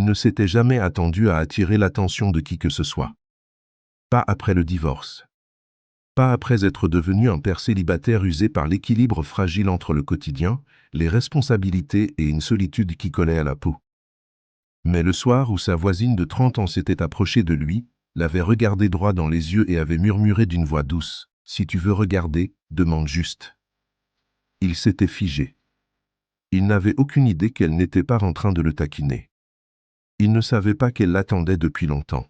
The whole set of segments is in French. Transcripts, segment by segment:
Il ne s'était jamais attendu à attirer l'attention de qui que ce soit. Pas après le divorce. Pas après être devenu un père célibataire usé par l'équilibre fragile entre le quotidien, les responsabilités et une solitude qui collait à la peau. Mais le soir où sa voisine de 30 ans s'était approchée de lui, l'avait regardé droit dans les yeux et avait murmuré d'une voix douce, « Si tu veux regarder, demande juste. » Il s'était figé. Il n'avait aucune idée qu'elle n'était pas en train de le taquiner. Il ne savait pas qu'elle l'attendait depuis longtemps.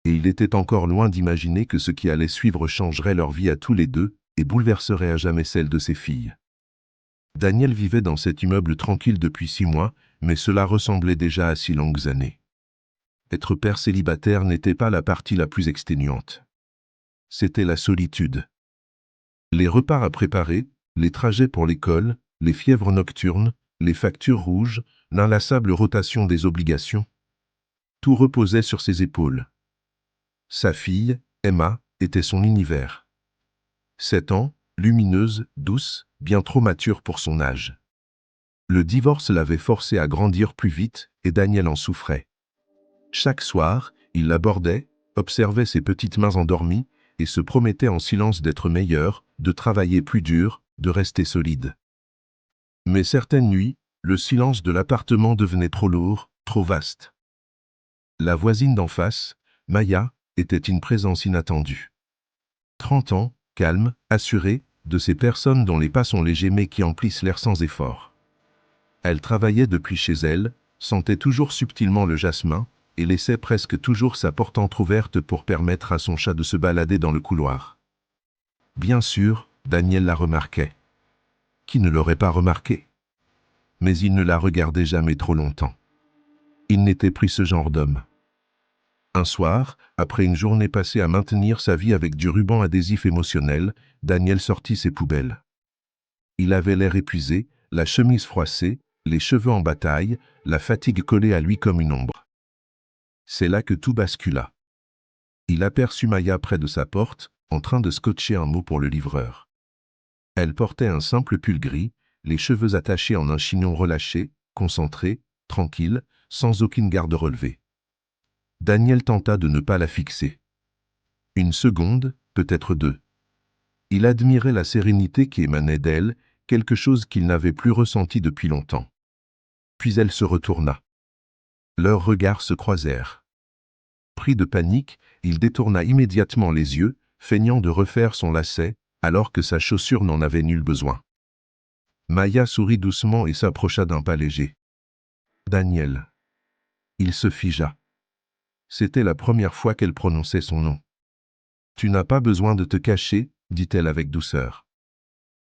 Et il était encore loin d'imaginer que ce qui allait suivre changerait leur vie à tous les deux et bouleverserait à jamais celle de ses filles. Daniel vivait dans cet immeuble tranquille depuis 6 mois, mais cela ressemblait déjà à 6 longues années. Être père célibataire n'était pas la partie la plus exténuante. C'était la solitude. Les repas à préparer, les trajets pour l'école, les fièvres nocturnes, les factures rouges, l'inlassable rotation des obligations. Tout reposait sur ses épaules. Sa fille, Emma, était son univers. 7 ans, lumineuse, douce, bien trop mature pour son âge. Le divorce l'avait forcée à grandir plus vite et Daniel en souffrait. Chaque soir, il l'abordait, observait ses petites mains endormies et se promettait en silence d'être meilleur, de travailler plus dur, de rester solide. Mais certaines nuits, le silence de l'appartement devenait trop lourd, trop vaste. La voisine d'en face, Maya, était une présence inattendue. 30 ans, calme, assurée, de ces personnes dont les pas sont légers mais qui emplissent l'air sans effort. Elle travaillait depuis chez elle, sentait toujours subtilement le jasmin, et laissait presque toujours sa porte entr'ouverte pour permettre à son chat de se balader dans le couloir. Bien sûr, Daniel la remarquait. Qui ne l'aurait pas remarqué? Mais il ne la regardait jamais trop longtemps. Il n'était plus ce genre d'homme. Un soir, après une journée passée à maintenir sa vie avec du ruban adhésif émotionnel, Daniel sortit ses poubelles. Il avait l'air épuisé, la chemise froissée, les cheveux en bataille, la fatigue collée à lui comme une ombre. C'est là que tout bascula. Il aperçut Maya près de sa porte, en train de scotcher un mot pour le livreur. Elle portait un simple pull gris, les cheveux attachés en un chignon relâché, concentré, tranquille, sans aucune garde relevée. Daniel tenta de ne pas la fixer. Une seconde, peut-être 2. Il admirait la sérénité qui émanait d'elle, quelque chose qu'il n'avait plus ressenti depuis longtemps. Puis elle se retourna. Leurs regards se croisèrent. Pris de panique, il détourna immédiatement les yeux, feignant de refaire son lacet, alors que sa chaussure n'en avait nul besoin. Maya sourit doucement et s'approcha d'un pas léger. « Daniel. » Il se figea. C'était la première fois qu'elle prononçait son nom. « Tu n'as pas besoin de te cacher, » dit-elle avec douceur.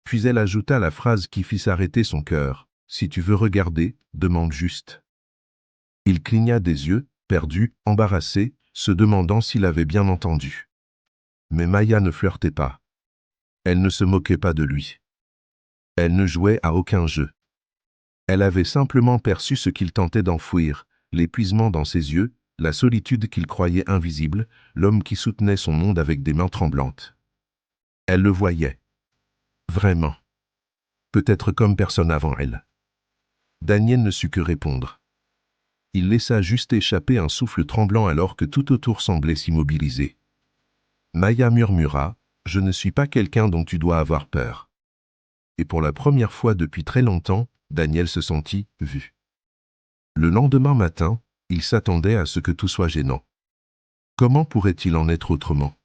Puis elle ajouta la phrase qui fit s'arrêter son cœur. « Si tu veux regarder, demande juste. » Il cligna des yeux, perdu, embarrassé, se demandant s'il avait bien entendu. Mais Maya ne flirtait pas. Elle ne se moquait pas de lui. Elle ne jouait à aucun jeu. Elle avait simplement perçu ce qu'il tentait d'enfouir, l'épuisement dans ses yeux, la solitude qu'il croyait invisible, l'homme qui soutenait son monde avec des mains tremblantes. Elle le voyait. Vraiment. Peut-être comme personne avant elle. Daniel ne sut que répondre. Il laissa juste échapper un souffle tremblant alors que tout autour semblait s'immobiliser. Maya murmura, « Je ne suis pas quelqu'un dont tu dois avoir peur. » Et pour la première fois depuis très longtemps, Daniel se sentit vu. Le lendemain matin, il s'attendait à ce que tout soit gênant. Comment pourrait-il en être autrement?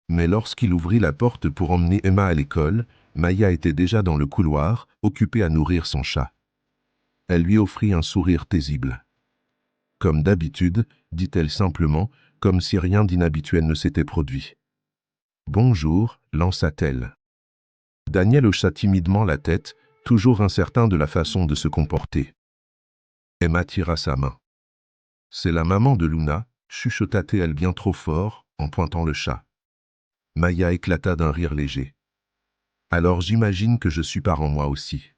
Mais lorsqu'il ouvrit la porte pour emmener Emma à l'école, Maya était déjà dans le couloir, occupée à nourrir son chat. Elle lui offrit un sourire paisible. « Comme d'habitude, » dit-elle simplement, comme si rien d'inhabituel ne s'était produit. « Bonjour, » lança-t-elle. Daniel hocha timidement la tête, toujours incertain de la façon de se comporter. Emma tira sa main. « C'est la maman de Luna » chuchota-t-elle bien trop fort, en pointant le chat. Maya éclata d'un rire léger. « Alors j'imagine que je suis parent moi aussi. »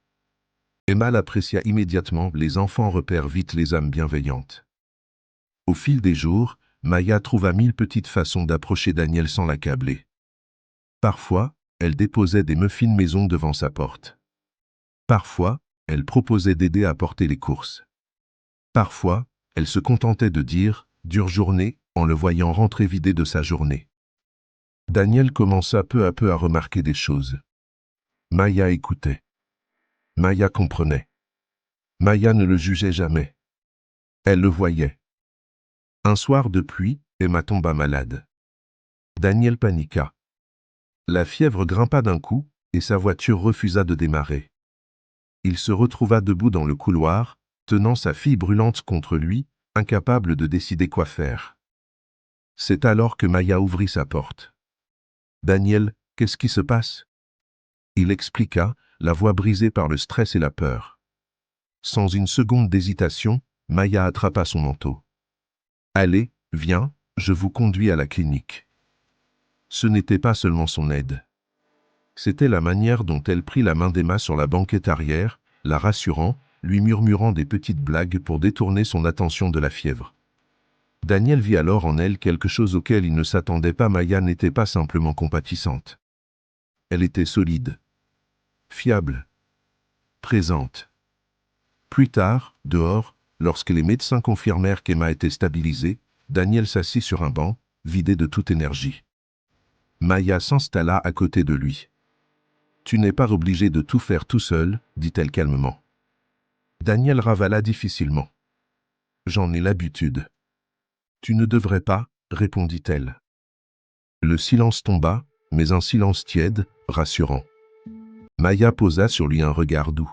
Emma l'apprécia immédiatement, les enfants repèrent vite les âmes bienveillantes. Au fil des jours, Maya trouva 1000 petites façons d'approcher Daniel sans l'accabler. Parfois, elle déposait des muffins maison devant sa porte. Parfois, elle proposait d'aider à porter les courses. Parfois, Elle se contentait de dire « dure journée » en le voyant rentrer vidé de sa journée. Daniel commença peu à peu à remarquer des choses. Maya écoutait. Maya comprenait. Maya ne le jugeait jamais. Elle le voyait. Un soir de pluie, Emma tomba malade. Daniel paniqua. La fièvre grimpa d'un coup, et sa voiture refusa de démarrer. Il se retrouva debout dans le couloir, tenant sa fille brûlante contre lui, incapable de décider quoi faire. C'est alors que Maya ouvrit sa porte. « Daniel, qu'est-ce qui se passe ?» Il expliqua, la voix brisée par le stress et la peur. Sans une seconde d'hésitation, Maya attrapa son manteau. « Allez, viens, je vous conduis à la clinique. » Ce n'était pas seulement son aide. C'était la manière dont elle prit la main d'Emma sur la banquette arrière, la rassurant, lui murmurant des petites blagues pour détourner son attention de la fièvre. Daniel vit alors en elle quelque chose auquel il ne s'attendait pas. Maya n'était pas simplement compatissante. Elle était solide, fiable, présente. Plus tard, dehors, lorsque les médecins confirmèrent qu'Emma était stabilisée, Daniel s'assit sur un banc, vidé de toute énergie. Maya s'installa à côté de lui. « Tu n'es pas obligé de tout faire tout seul, » dit-elle calmement. Daniel ravala difficilement. « J'en ai l'habitude. »« Tu ne devrais pas, » répondit-elle. Le silence tomba, mais un silence tiède, rassurant. Maya posa sur lui un regard doux.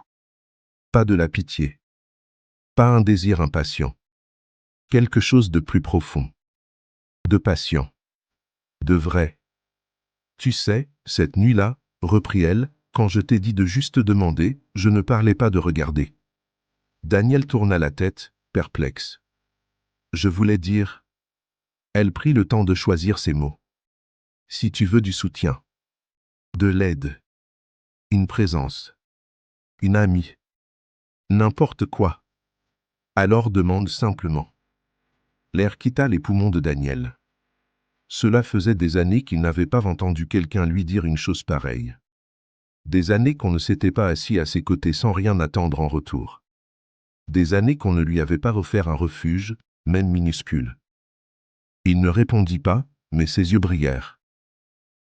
Pas de la pitié. Pas un désir impatient. Quelque chose de plus profond. De patient. De vrai. « Tu sais, cette nuit-là, » reprit-elle, « quand je t'ai dit de juste demander, je ne parlais pas de regarder. » Daniel tourna la tête, perplexe. « Je voulais dire... » Elle prit le temps de choisir ses mots. « Si tu veux du soutien. De l'aide. Une présence. Une amie. N'importe quoi. Alors demande simplement. » L'air quitta les poumons de Daniel. Cela faisait des années qu'il n'avait pas entendu quelqu'un lui dire une chose pareille. Des années qu'on ne s'était pas assis à ses côtés sans rien attendre en retour. Des années qu'on ne lui avait pas offert un refuge, même minuscule. Il ne répondit pas, mais ses yeux brillèrent.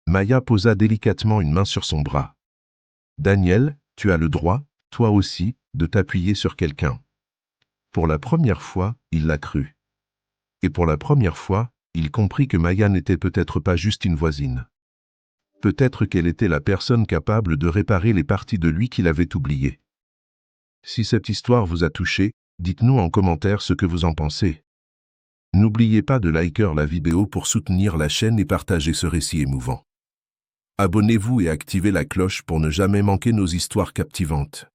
Maya posa délicatement une main sur son bras. « Daniel, tu as le droit, toi aussi, de t'appuyer sur quelqu'un. » Pour la première fois, il l'a cru. Et pour la première fois, il comprit que Maya n'était peut-être pas juste une voisine. Peut-être qu'elle était la personne capable de réparer les parties de lui qu'il avait oubliées. Si cette histoire vous a touché, dites-nous en commentaire ce que vous en pensez. N'oubliez pas de liker la vidéo pour soutenir la chaîne et partager ce récit émouvant. Abonnez-vous et activez la cloche pour ne jamais manquer nos histoires captivantes.